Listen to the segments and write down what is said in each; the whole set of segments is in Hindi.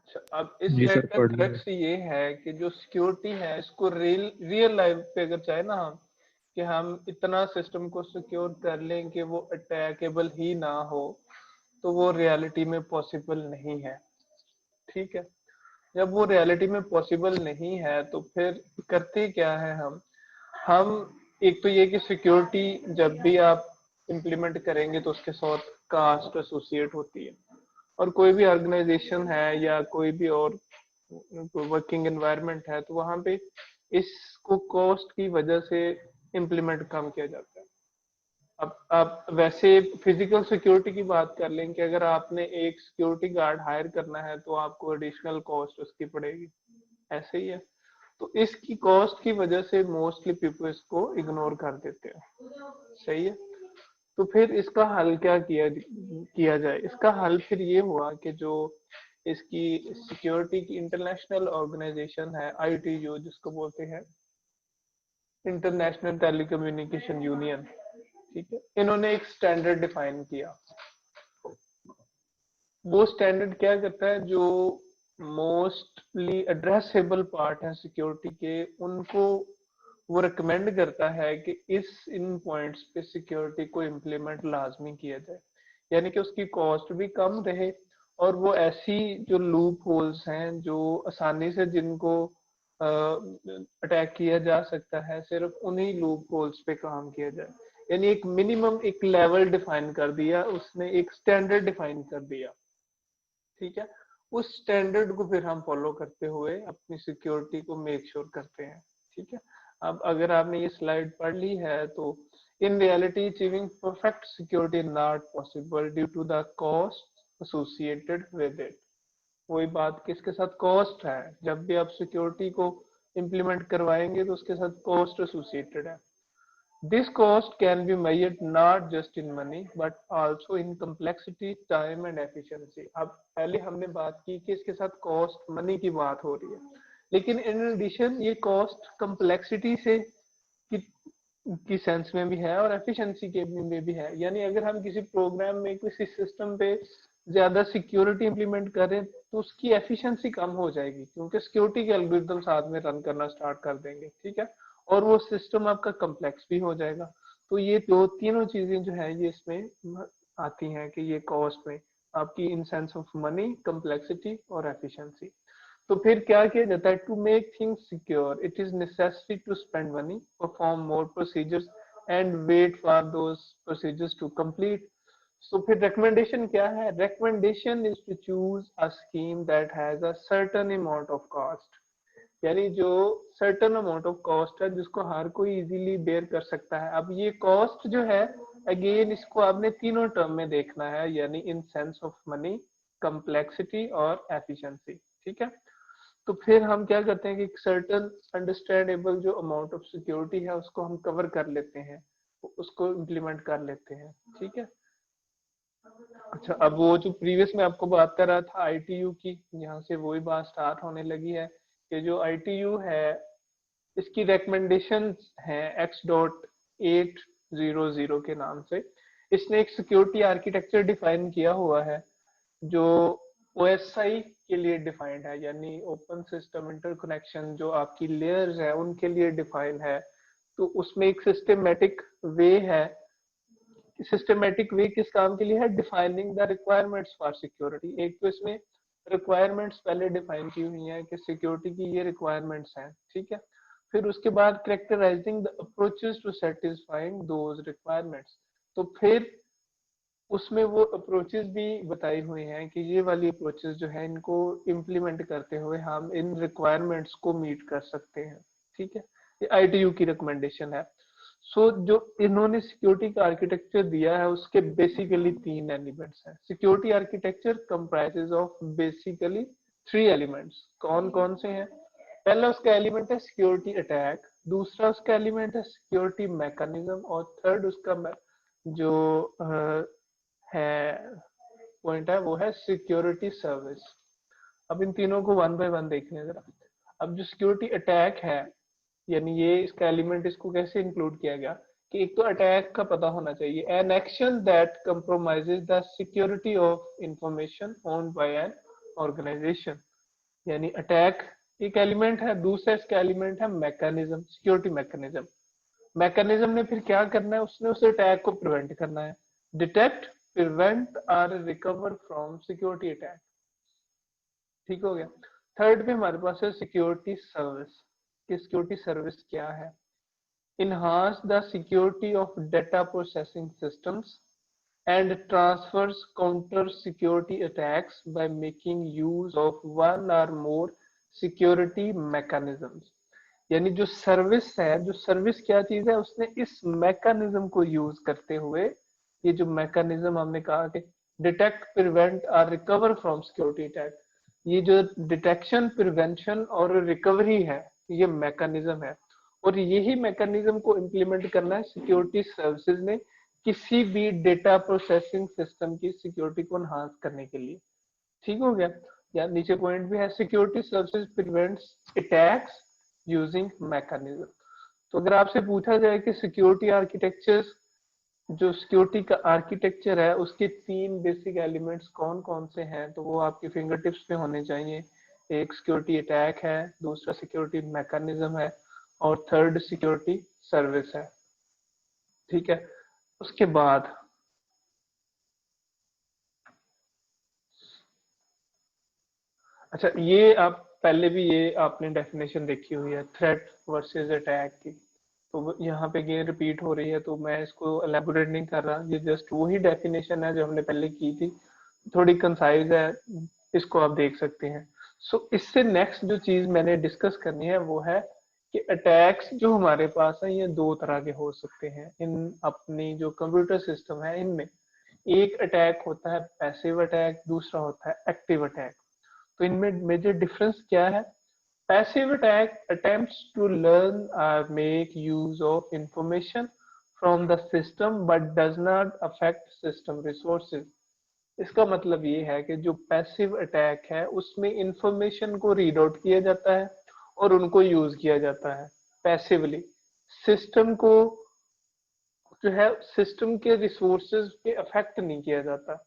अच्छा, अब इस जी स्लाइड सर, का पढ़ लिया। क्रक्स ये है कि जो सिक्योरिटी है इसको रियल लाइफ पे अगर चाहे ना हम, कि हम इतना सिस्टम को सिक्योर कर लें कि वो अटैकेबल ही ना हो, तो वो रियलिटी में पॉसिबल नहीं है। ठीक है, जब वो रियलिटी में पॉसिबल नहीं है तो फिर करते क्या है हम एक तो ये कि सिक्योरिटी जब भी आप इम्प्लीमेंट करेंगे तो उसके साथ कास्ट एसोसिएट होती है, और कोई भी ऑर्गेनाइजेशन है या कोई भी और वर्किंग एनवायरनमेंट है तो वहां पे इसको कॉस्ट की वजह से इम्प्लीमेंट कम किया जाता है। अब आप वैसे फिजिकल सिक्योरिटी की बात कर लें कि अगर आपने एक सिक्योरिटी गार्ड हायर करना है तो आपको एडिशनल कॉस्ट उसकी पड़ेगी, ऐसे ही है। तो इसकी कॉस्ट की वजह से मोस्टली पीपल इसको इग्नोर कर देते हैं। सही है। तो फिर इसका हल क्या किया जाए? इसका हल फिर ये हुआ कि जो इसकी सिक्योरिटी की इंटरनेशनल ऑर्गेनाइजेशन है, आईटीयू जिसको बोलते हैं, इंटरनेशनल टेलीकम्युनिकेशन यूनियन, ठीक है, इन्होंने एक स्टैंडर्ड डिफाइन किया। वो स्टैंडर्ड क्या करता है, जो मोस्टली एड्रेसेबल पार्ट है सिक्योरिटी के, उनको वो रिकमेंड करता है कि इस इन पॉइंट्स पे सिक्योरिटी को इम्प्लीमेंट लाजमी किया जाए, यानी कि उसकी कॉस्ट भी कम रहे, और वो ऐसी जो लूप होल्स हैं जो आसानी से जिनको अटैक किया जा सकता है, सिर्फ उन्हीं लूप होल्स पे काम किया जाए। यानी एक मिनिमम एक लेवल डिफाइन कर दिया उसने, एक स्टैंडर्ड डिफाइन कर दिया। ठीक है, उस स्टैंडर्ड को फिर हम फॉलो करते हुए अपनी सिक्योरिटी को मेक श्योर करते हैं। ठीक है, अब अगर आपने ये स्लाइड पढ़ ली है तो in reality achieving perfect security not possible due to the cost associated with it. वही बात, किसके साथ कॉस्ट है, जब भी आप सिक्योरिटी को इम्प्लीमेंट करवाएंगे तो उसके साथ कॉस्ट एसोसिएटेड है। This cost can be measured not just in money but also in complexity, time and efficiency. अब पहले हमने बात की कि इसके साथ कॉस्ट मनी की बात हो रही है, लेकिन इन एडिशन ये कॉस्ट कम्प्लेक्सिटी से की सेंस में भी है और एफिशिएंसी के में भी है। यानी अगर हम किसी प्रोग्राम में किसी सिस्टम पे ज्यादा सिक्योरिटी इंप्लीमेंट करें तो उसकी एफिशिएंसी कम हो जाएगी, क्योंकि सिक्योरिटी के एल्गोरिदम साथ में रन करना स्टार्ट कर देंगे। ठीक है, और वो सिस्टम आपका कम्प्लेक्स भी हो जाएगा। तो ये दो तीनों चीजें जो है ये इसमें आती हैं कि ये कॉस्ट में आपकी in sense of money, complexity और एफिशिएंसी। तो फिर क्या किया जाता है, to make things secure it is necessary to spend money, perform more procedures and wait for those procedures to complete. तो फिर रिकमेंडेशन क्या है? Recommendation is to choose a scheme that has a certain amount of cost, यानी जो सर्टेन अमाउंट ऑफ कॉस्ट है जिसको हर कोई इजीली बेयर कर सकता है। अब ये कॉस्ट जो है, अगेन इसको आपने तीनों टर्म में देखना है, यानी इन सेंस ऑफ मनी, कम्प्लेक्सिटी और एफिशिएंसी। ठीक है, तो फिर हम क्या करते हैं कि सर्टन अंडरस्टैंडेबल जो अमाउंट ऑफ सिक्योरिटी है उसको हम कवर कर लेते हैं, उसको इम्प्लीमेंट कर लेते हैं। ठीक है, अच्छा, अब वो जो प्रीवियस में आपको बात कर रहा था आईटीयू की, यहाँ से वही बात स्टार्ट होने लगी है कि जो आईटीयू है इसकी रिकमेंडेशन है X.800 के नाम से। इसने एक सिक्योरिटी आर्किटेक्चर डिफाइन किया हुआ है जो ओएसआई के लिए डिफाइंड है, यानी ओपन सिस्टम इंटरकनेक्शन जो आपकी लेयर्स है उनके लिए डिफाइन है। तो उसमें एक सिस्टमेटिक वे है। सिस्टमेटिक वे किस काम के लिए है? Defining the requirements for security. एक तो इसमें रिक्वायरमेंट्स पहले डिफाइन की हुई है कि सिक्योरिटी की ये रिक्वायरमेंट्स हैं। ठीक है, फिर उसके बाद characterising the approaches to satisfying those requirements. तो फिर उसमें वो अप्रोचेस भी बताई हुई हैं कि ये वाली अप्रोचेस जो है इनको इम्प्लीमेंट करते हुए हम इन रिक्वायरमेंट्स को मीट कर सकते हैं। ठीक है, ये आईटीयू की रिकमेंडेशन है। सो जो इन्होंने सिक्योरिटी का आर्किटेक्चर दिया है उसके बेसिकली तीन एलिमेंट्स हैं। Security architecture comprises of basically three elements. कौन कौन से हैं? पहला उसका एलिमेंट है सिक्योरिटी अटैक, दूसरा उसका एलिमेंट है सिक्योरिटी मैकेनिज्म, और थर्ड उसका जो है पॉइंट है वो है सिक्योरिटी सर्विस। अब इन तीनों को वन बाय वन देखने हैं जरा। अब जो सिक्योरिटी अटैक है, यानी ये इसका एलिमेंट, इसको कैसे इंक्लूड किया गया कि एक तो अटैक का पता होना चाहिए, an action that compromises the security of information owned by an organisation. यानी अटैक एक एलिमेंट है, दूसरा इसका एलिमेंट है मैकेनिज्म, सिक्योरिटी मैकेनिज्म। मैकेनिज्म ने फिर क्या करना है, उसने उस अटैक को प्रिवेंट करना है। डिटेक्ट, प्रिवेंट और रिकवर फ्रॉम सिक्योरिटी अटैक। ठीक हो गया। थर्ड पे हमारे पास है सिक्योरिटी सर्विस। कि सिक्योरिटी सर्विस क्या है? enhance the security of data processing systems and transfers counter security attacks by making use of one or more security mechanisms। यानी जो सर्विस है, जो सर्विस क्या चीज है, उसने इस मैकेनिज्म को यूज करते हुए, ये जो मैकेनिज्म हमने कहा कि डिटेक्ट, प्रिवेंट और रिकवर फ्रॉम सिक्योरिटी अटैक, ये जो डिटेक्शन, प्रिवेंशन और रिकवरी है, ये मैकेनिज्म है। और यही मैकेनिज्म को इम्प्लीमेंट करना है सिक्योरिटी सर्विसेज ने किसी भी डेटा प्रोसेसिंग सिस्टम की सिक्योरिटी को एनहांस करने के लिए। ठीक हो गया। या नीचे पॉइंट भी है, security services prevents attacks using mechanism. तो अगर आपसे पूछा जाए कि सिक्योरिटी आर्किटेक्चर, जो सिक्योरिटी का आर्किटेक्चर है, उसके 3 बेसिक एलिमेंट्स कौन कौन से हैं, तो वो आपके फिंगर टिप्स पे होने चाहिए। एक सिक्योरिटी अटैक है, दूसरा सिक्योरिटी मैकेनिज्म है, और थर्ड सिक्योरिटी सर्विस है। ठीक है। उसके बाद अच्छा, ये आप पहले भी ये आपने डेफिनेशन देखी हुई है थ्रेट वर्सेस अटैक की, तो यहाँ पे ये रिपीट हो रही है, तो मैं इसको एलेबोरेट नहीं कर रहा, ये जस्ट वही डेफिनेशन है जो हमने पहले की थी, थोड़ी कंसाइज है, इसको आप देख सकते हैं। सो इससे नेक्स्ट जो चीज मैंने डिस्कस करनी है वो है कि अटैक्स जो हमारे पास है ये 2 तरह के हो सकते हैं इन अपनी जो कंप्यूटर सिस्टम है इनमें। एक अटैक होता है पैसिव अटैक, दूसरा होता है एक्टिव अटैक। तो इनमें मेजर डिफरेंस क्या है? Passive attack attempts to learn or make use of information from the system but does not affect system resources। इसका मतलब ये है कि जो पैसिव अटैक है उसमें इंफॉर्मेशन को रीड आउट किया जाता है और उनको यूज किया जाता है पैसिवली। सिस्टम को जो है, सिस्टम के रिसोर्सेज पे अफेक्ट नहीं किया जाता।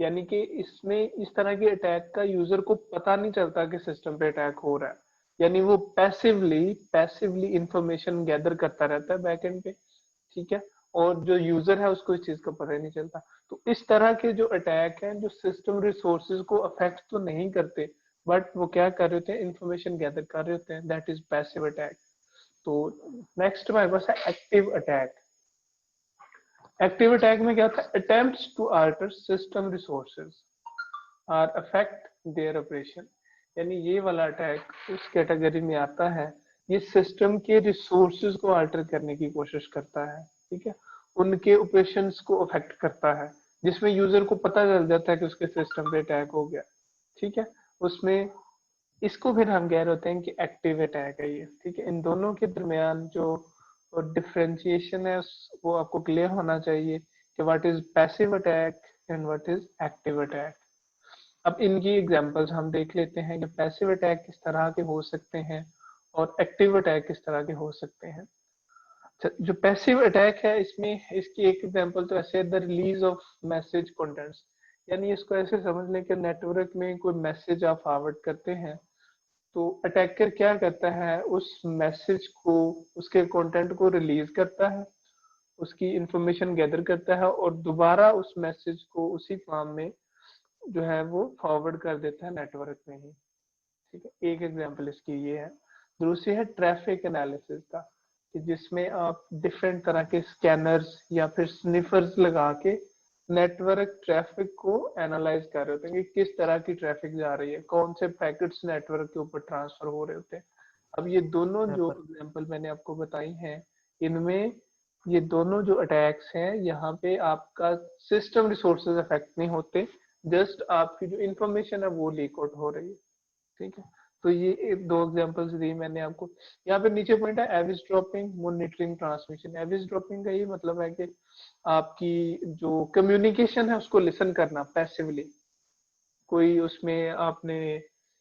यानी कि इसमें इस तरह के अटैक का यूजर को पता नहीं चलता कि सिस्टम पे अटैक हो रहा है। यानी वो पैसिवली पैसिवली इंफॉर्मेशन गैदर करता रहता है बैकएंड पे। ठीक है। और जो यूजर है उसको इस चीज का पता ही नहीं चलता। तो इस तरह के जो अटैक हैं जो सिस्टम रिसोर्सेज को अफेक्ट तो नहीं करते, बट वो क्या कर रहे होते हैं, इंफॉर्मेशन गैदर कर रहे होते हैं, दैट इज पैसिव अटैक। तो नेक्स्ट हमारे पास है एक्टिव अटैक। एक्टिव अटैक में क्या होता है? Attempts to alter system resources और अफेक्ट देयर ऑपरेशन। यानी ये वाला अटैक उस कैटेगरी में आता है, ये सिस्टम के रिसोर्सेज को अल्टर करने की कोशिश करता है। ठीक है। उनके ऑपरेशंस को अफेक्ट करता है, जिसमें यूजर को पता चल जाता है कि उसके सिस्टम पे अटैक हो गया। ठीक है। उसमें इसको फिर हम कह रहे होते हैं कि एक्टिव अटैक है ये। ठीक है। इन दोनों के दरमियान जो डिफरेंशिएशन है वो आपको क्लियर होना चाहिए कि what is passive attack and what is active attack. अब इनकी एग्जांपल्स हम देख लेते हैं कि पैसिव अटैक किस तरह के हो सकते हैं और एक्टिव अटैक किस तरह के हो सकते हैं। जो पैसिव अटैक है इसमें इसकी एक एग्जांपल तो ऐसे है, the release of message contents. यानी इसको ऐसे समझ लें कि नेटवर्क में कोई मैसेज आप फॉरवर्ड करते हैं, तो अटैकर क्या करता है, उस मैसेज को, उसके कंटेंट को रिलीज करता है, उसकी इंफॉर्मेशन गैदर करता है और दोबारा उस मैसेज को उसी फॉर्म में जो है वो फॉरवर्ड कर देता है नेटवर्क में ही। ठीक है। एक एग्जांपल इसकी ये है। दूसरी है ट्रैफिक एनालिसिस का, कि जिसमें आप डिफरेंट तरह के स्कैनर्स या फिर स्निफर्स लगा के नेटवर्क ट्रैफिक को एनालाइज कर रहे होते हैं कि किस तरह की ट्रैफिक जा रही है, कौन से पैकेट्स नेटवर्क के ऊपर ट्रांसफर हो रहे होते हैं। अब ये दोनों जो एग्जांपल मैंने आपको बताई हैं, इनमें ये दोनों जो अटैक्स हैं, यहाँ पे आपका सिस्टम रिसोर्सेज अफेक्ट नहीं होते, जस्ट आपकी जो इंफॉर्मेशन है वो लीक आउट हो रही है। ठीक है। तो ये 2 एग्जांपल्स दी मैंने आपको। यहाँ पे नीचे पॉइंट है Aves dropping, monitoring, transmission. Aves dropping का ये मतलब है कि आपकी जो कम्युनिकेशन है उसको लिसन करना पैसिवली, कोई उसमें आपने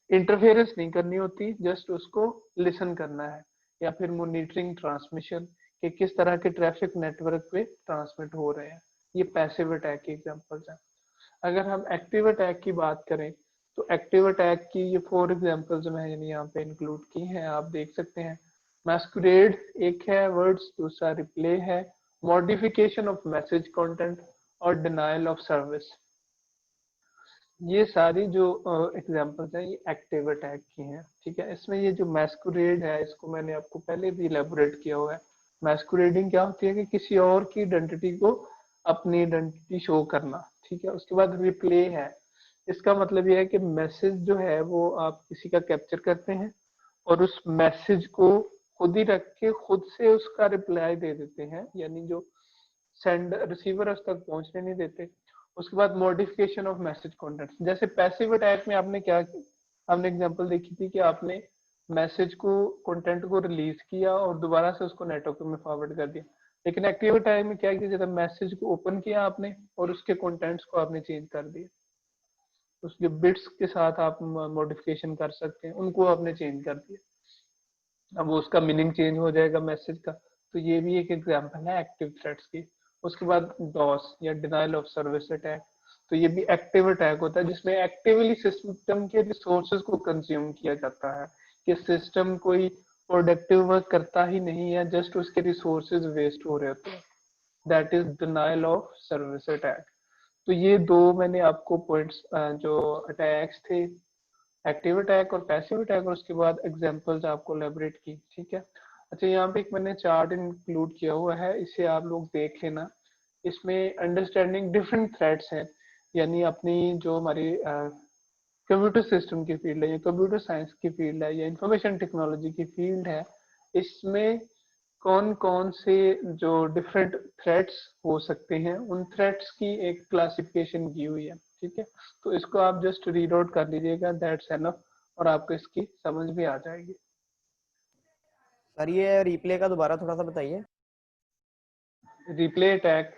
इंटरफेरेंस नहीं करनी होती, जस्ट उसको लिसन करना है। या फिर मॉनिटरिंग, ट्रांसमिशन, कि किस तरह के ट्रैफिक नेटवर्क पे ट्रांसमिट हो रहे हैं। ये पैसिव अटैक की एग्जांपल्स हैं। अगर हम एक्टिव अटैक की बात करें, तो एक्टिव अटैक की ये 4 एग्जांपल्स मैंने यहाँ पे इंक्लूड की हैं, आप देख सकते हैं। मैस्कुरेड एक है वर्ड्स, दूसरा रिप्ले है, मॉडिफिकेशन ऑफ मैसेज कंटेंट और डिनायल ऑफ सर्विस। ये सारी जो एग्जांपल्स हैं ये एक्टिव अटैक की हैं, ठीक है। इसमें ये जो मैस्कुरेड है इसको मैंने आपको पहले भी इलेबोरेट किया हुआ है। मैस्कुरेडिंग क्या होती है कि किसी और की आइडेंटिटी को अपनी आइडेंटिटी शो करना, ठीक है। उसके बाद रिप्ले है, इसका मतलब ये है कि मैसेज जो है वो आप किसी का कैप्चर करते हैं और उस मैसेज को खुद ही रख के खुद से उसका रिप्लाई दे देते हैं, यानी जो सेंड रिसीवर उस तक पहुंचने नहीं देते। उसके बाद मॉडिफिकेशन ऑफ मैसेज कंटेंट, जैसे पैसिव अटैक में आपने क्या, हमने एग्जांपल देखी थी कि आपने मैसेज को कंटेंट को रिलीज किया और दोबारा से उसको नेटवर्क में फॉरवर्ड कर दिया। लेकिन एक्टिव अटैक में क्या किया, जब मैसेज को ओपन किया आपने और उसके कंटेंट्स को आपने चेंज कर दिया, उसके बिट्स के साथ आप मॉडिफिकेशन कर सकते हैं, उनको आपने चेंज कर दिया, अब उसका मीनिंग चेंज हो जाएगा मैसेज का। तो ये भी एक एग्जांपल है एक्टिव थ्रेट्स की। उसके बाद डॉस या डिनायल ऑफ सर्विस अटैक, तो ये भी एक्टिव अटैक होता है जिसमें एक्टिवली सिस्टम के रिसोर्सेज को कंज्यूम किया जाता है, कि सिस्टम कोई प्रोडक्टिव वर्क करता ही नहीं है, जस्ट उसके रिसोर्सेज वेस्ट हो रहे होते हैं, that is denial of service attack. तो ये दो मैंने आपको पॉइंट्स जो अटैक्स थे, एक्टिव अटैक और पैसिव अटैक, और उसके बाद एग्जांपल्स आपको एलैबोरेट की, ठीक है। अच्छा, यहाँ पे एक मैंने चार्ट इंक्लूड किया हुआ है, इसे आप लोग देख लेना। इसमें अंडरस्टैंडिंग डिफरेंट थ्रेड्स हैं, यानी अपनी जो हमारी कंप्यूटर सिस्टम की फील्ड है या कंप्यूटर साइंस की फील्ड है या इंफॉर्मेशन टेक्नोलॉजी की फील्ड है, इसमें कौन कौन से जो डिफरेंट थ्रेड्स हो सकते हैं, उन थ्रेड्स की एक क्लासिफिकेशन की हुई है, ठीक है। तो इसको आप जस्ट रीड आउट कर लीजिएगा, दैट्स एनफ, और आपको इसकी समझ भी आ जाएगी। सर ये रिप्ले का दोबारा थोड़ा सा बताइए। रिप्ले अटैक,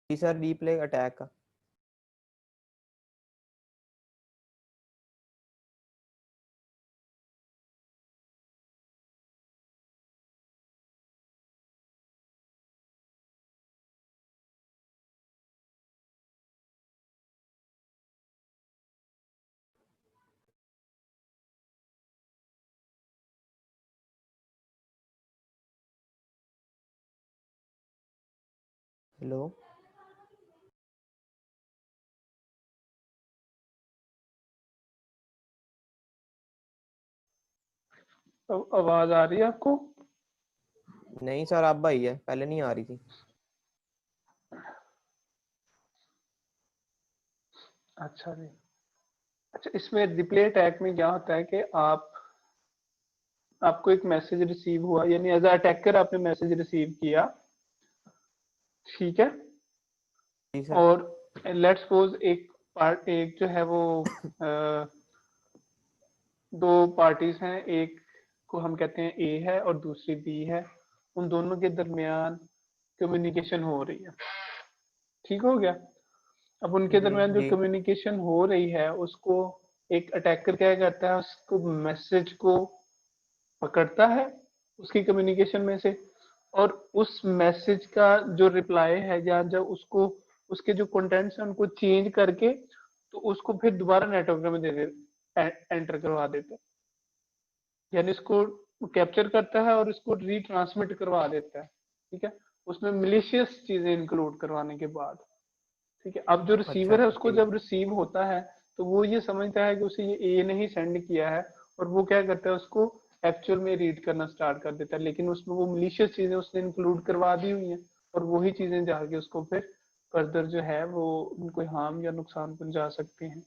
जी सर, रिप्ले अटैक का। हेलो। आवाज आ रही है आपको? नहीं सर, अब आई है, पहले नहीं आ रही थी। अच्छा जी। अच्छा, इसमें रिप्ले अटैक में क्या होता है कि आपको एक मैसेज रिसीव हुआ, यानी एज अटैकर आपने मैसेज रिसीव किया, ठीक है। जी सर। और लेट्स सपोज एक जो है वो दो पार्टीज हैं, एक को हम कहते हैं ए है और दूसरी बी है, उन दोनों के दरमियान कम्युनिकेशन हो रही है, ठीक हो गया। अब उनके जी दरमियान जो जी। कम्युनिकेशन हो रही है उसको एक अटैकर क्या करता है, उसको मैसेज को पकड़ता है उसकी कम्युनिकेशन में से, और उस मैसेज का जो रिप्लाई है या जब उसको उसके जो कंटेंट्स हैं उनको चेंज करके तो उसको फिर दोबारा नेटवर्क में दे दे एंटर करवा देता है, यानी इसको कैप्चर करता है और इसको रीट्रांसमिट करवा देता है, ठीक है। उसमें मिलिशियस चीजें इंक्लूड करवाने के बाद, ठीक है। अब जो अच्छा रिसीवर है उसको ठीक। जब रिसीव होता है तो वो ये समझता है कि उसे ये ए ने ही सेंड किया है, और वो क्या करता है उसको एक्चुअल में रीड करना स्टार्ट कर देता है, लेकिन उसमें वो मिलिशियस चीजें उसने इंक्लूड करवा दी हुई हैं, और वही चीजें जाके उसको फिर फर्दर जो है वो कोई हार्म या नुकसान पहुंचा सकती हैं।